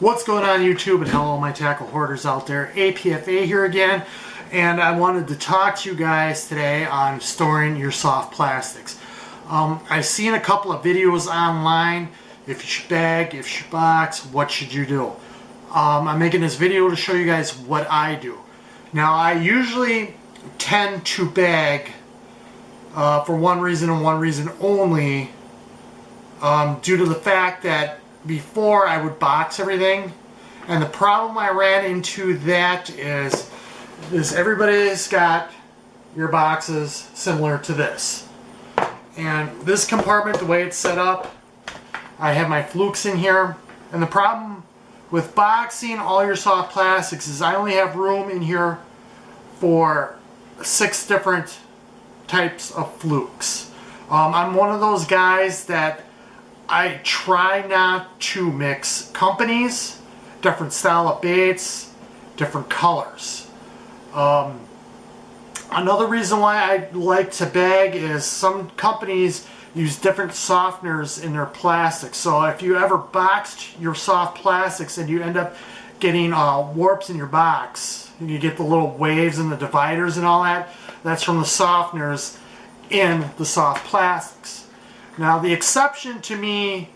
What's going on YouTube, and hello my tackle hoarders out there. APFA here again, and I wanted to talk to you guys today on storing your soft plastics. I've seen a couple of videos online. If you should bag, if you should box, what should you do? I'm making this video to show you guys what I do. Now I usually tend to bag for one reason and one reason only, due to the fact that before I would box everything, and the problem I ran into that is everybody's got your boxes similar to this, and this compartment, the way it's set up, I have my flukes in here, and the problem with boxing all your soft plastics is I only have room in here for 6 different types of flukes. I'm one of those guys that I try not to mix companies, different style of baits, different colors. Another reason why I like to bag is some companies use different softeners in their plastics. So if you ever boxed your soft plastics and you end up getting warps in your box, and you get the little waves and the dividers and all that, that's from the softeners in the soft plastics. Now the exception to me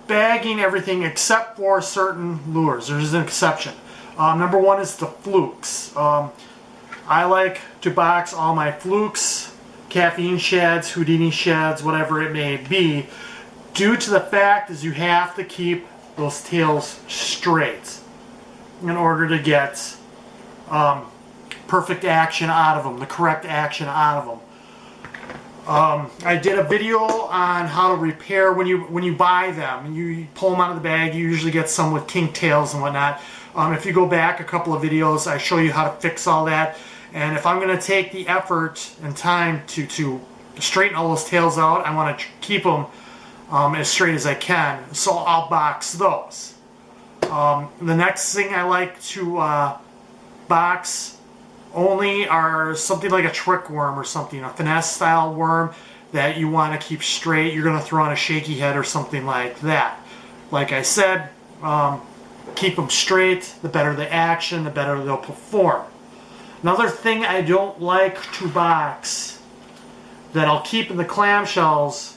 bagging everything except for certain lures, there's an exception. Number one is the flukes. I like to box all my flukes, caffeine shads, Houdini shads, whatever it may be, due to the fact is you have to keep those tails straight in order to get perfect action out of them, the correct action out of them. I did a video on how to repair when you buy them and you pull them out of the bag. You usually get some with kink tails and whatnot. If you go back a couple of videos, I show you how to fix all that. And if I'm going to take the effort and time to straighten all those tails out, I want to keep them as straight as I can. So I'll box those. The next thing I like to box only are something like a trick worm or something, a finesse style worm that you want to keep straight. You're going to throw on a shaky head or something like that. Like I said, keep them straight. The better the action, the better they'll perform. Another thing I don't like to box that I'll keep in the clamshells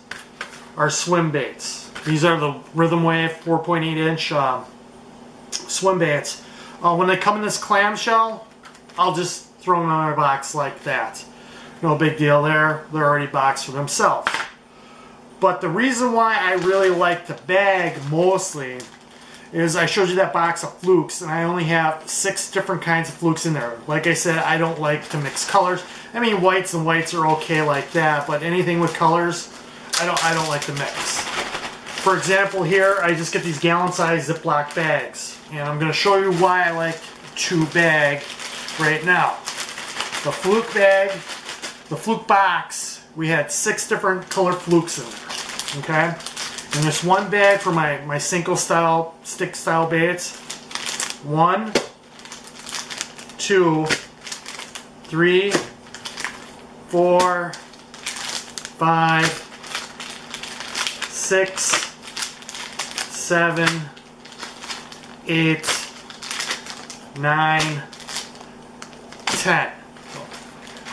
are swim baits. These are the Rhythm Wave 4.8 inch swim baits. When they come in this clamshell, I'll just throw them in my box like that. No big deal there. They're already boxed for themselves. But the reason why I really like to bag mostly is I showed you that box of flukes, and I only have 6 different kinds of flukes in there. Like I said, I don't like to mix colors. I mean, whites and whites are okay like that, but anything with colors, I don't like to mix. For example, here I just get these gallon-sized Ziploc bags, and I'm going to show you why I like to bag right now. The fluke bag, the fluke box, we had 6 different colored flukes in there, okay? And this one bag for my Senko style, stick style baits. 1, 2, 3, 4, 5, 6, 7, 8, 9, 10.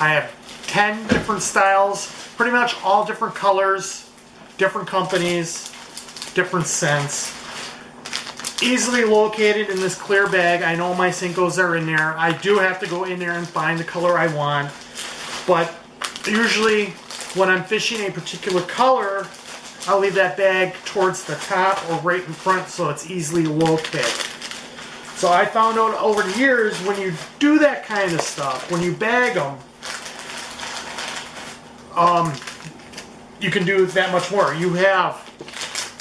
I have 10 different styles, pretty much all different colors, different companies, different scents. Easily located in this clear bag. I know my Senkos are in there. I do have to go in there and find the color I want, but usually when I'm fishing a particular color, I'll leave that bag towards the top or right in front so it's easily located. So I found out over the years, when you do that kind of stuff, when you bag them, you can do that much more. You have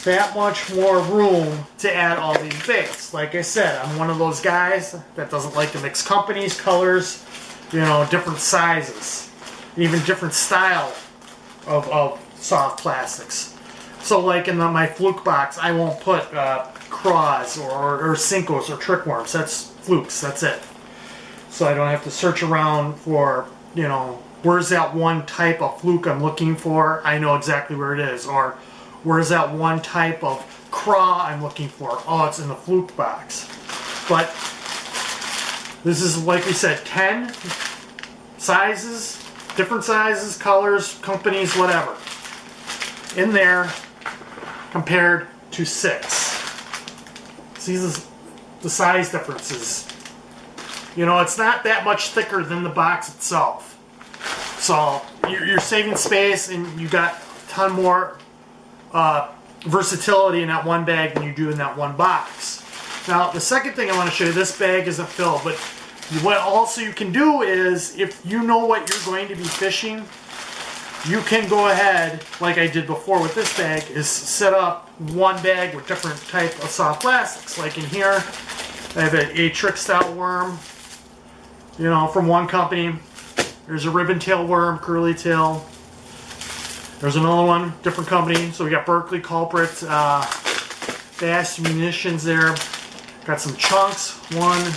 that much more room to add all these baits. Like I said, I'm one of those guys that doesn't like to mix companies, colors, you know, different sizes, even different style of soft plastics. So like in my fluke box, I won't put craws or Senkos or trick worms. That's flukes, that's it. So I don't have to search around for, you know, where's that one type of fluke I'm looking for? I know exactly where it is. Or where's that one type of craw I'm looking for. Oh, it's in the Fluke box. But this is, like we said, 10 sizes, different sizes, colors, companies, whatever, in there compared to 6. See the size differences. You know, it's not that much thicker than the box itself. So you're saving space, and you got a ton more versatility in that one bag than you do in that one box. Now, the second thing I want to show you, this bag isn't filled, but what also you can do is, if you know what you're going to be fishing, you can go ahead, like I did before with this bag, is set up one bag with different type of soft plastics. Like in here, I have a trick style worm, you know, from one company. There's a ribbon tail worm, curly tail. There's another one, different company. So we got Berkley Culprit, Bass Munitions there. Got some chunks, 1,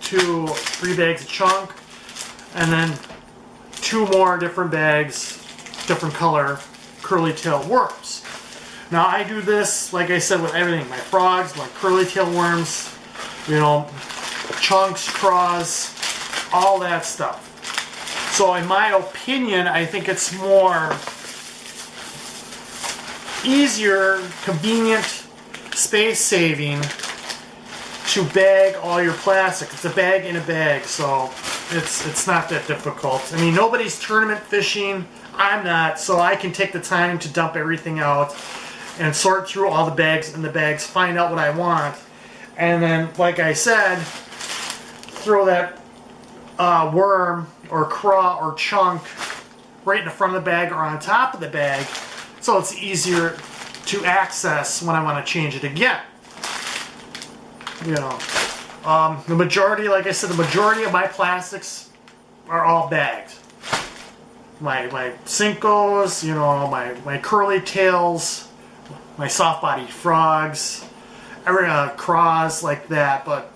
2, 3 bags of chunk, and then 2 more different bags, different color curly tail worms. Now I do this, like I said, with everything. My frogs, my curly tail worms, you know, chunks, craws, all that stuff. So in my opinion, I think it's more easier, convenient, space saving to bag all your plastic. It's a bag in a bag, so it's not that difficult. I mean, nobody's tournament fishing. I'm not, so I can take the time to dump everything out and sort through all the bags in the bags, find out what I want, and then, like I said, throw that worm or craw or chunk right in the front of the bag or on top of the bag, so it's easier to access when I want to change it again. You know, the majority, like I said, the majority of my plastics are all bagged. My Senkos, you know, my curly tails, my soft body frogs, every craws like that. But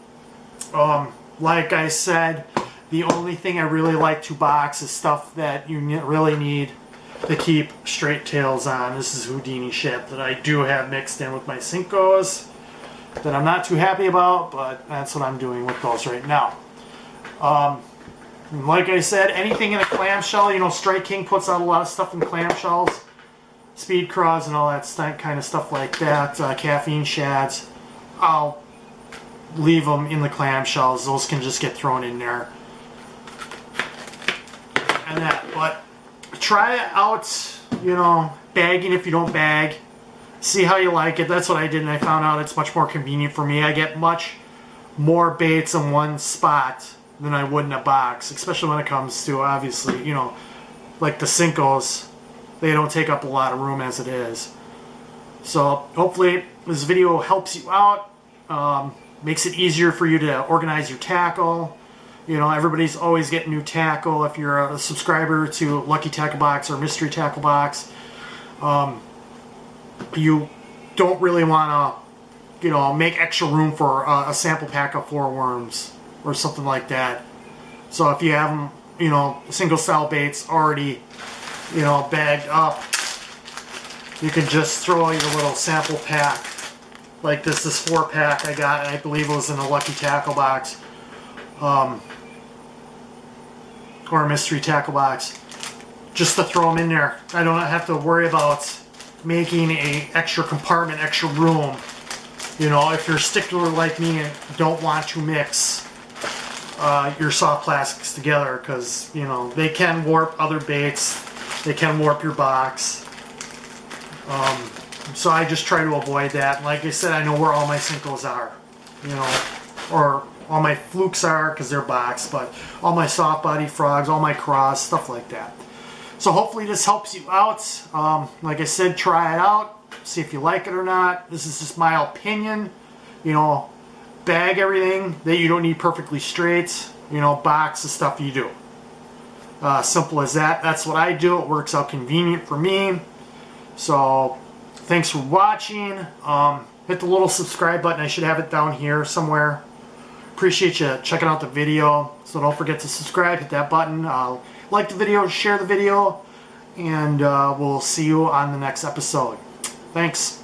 like I said, the only thing I really like to box is stuff that you really need to keep straight tails on. This is Houdini shit that I do have mixed in with my Senkos that I'm not too happy about, but that's what I'm doing with those right now. Like I said, anything in a clamshell, you know, Strike King puts out a lot of stuff in clamshells, speed craws and all that kind of stuff like that, caffeine shads. I'll leave them in the clamshells. Those can just get thrown in there. And that, but try it out, you know, bagging if you don't bag. See how you like it. That's what I did, and I found out it's much more convenient for me. I get much more baits in one spot than I would in a box, especially when it comes to, obviously, you know, like the Senkos. They don't take up a lot of room as it is. So hopefully this video helps you out, makes it easier for you to organize your tackle. You know, everybody's always getting new tackle. If you're a subscriber to Lucky Tackle Box or Mystery Tackle Box, you don't really want to, you know, make extra room for a sample pack of 4 worms or something like that. So if you have them, you know, single style baits already, you know, bagged up, you can just throw your little sample pack like this 4-pack I got. I believe it was in a Lucky Tackle Box or a Mystery Tackle Box, just to throw them in there. I don't have to worry about making a extra compartment, extra room. You know, if you're a stickler like me and don't want to mix your soft plastics together, because, you know, they can warp other baits, they can warp your box. So I just try to avoid that. Like I said, I know where all my Senkos are, you know, or all my Flukes are because they're boxed, but all my soft body frogs, all my craws, stuff like that. So hopefully this helps you out. Like I said, try it out, see if you like it or not. This is just my opinion. You know, bag everything that you don't need perfectly straight. You know, box the stuff you do. Simple as that. That's what I do. It works out convenient for me. So thanks for watching. Hit the little subscribe button. I should have it down here somewhere. Appreciate you checking out the video. So don't forget to subscribe, hit that button. Like the video, share the video, and we'll see you on the next episode. Thanks.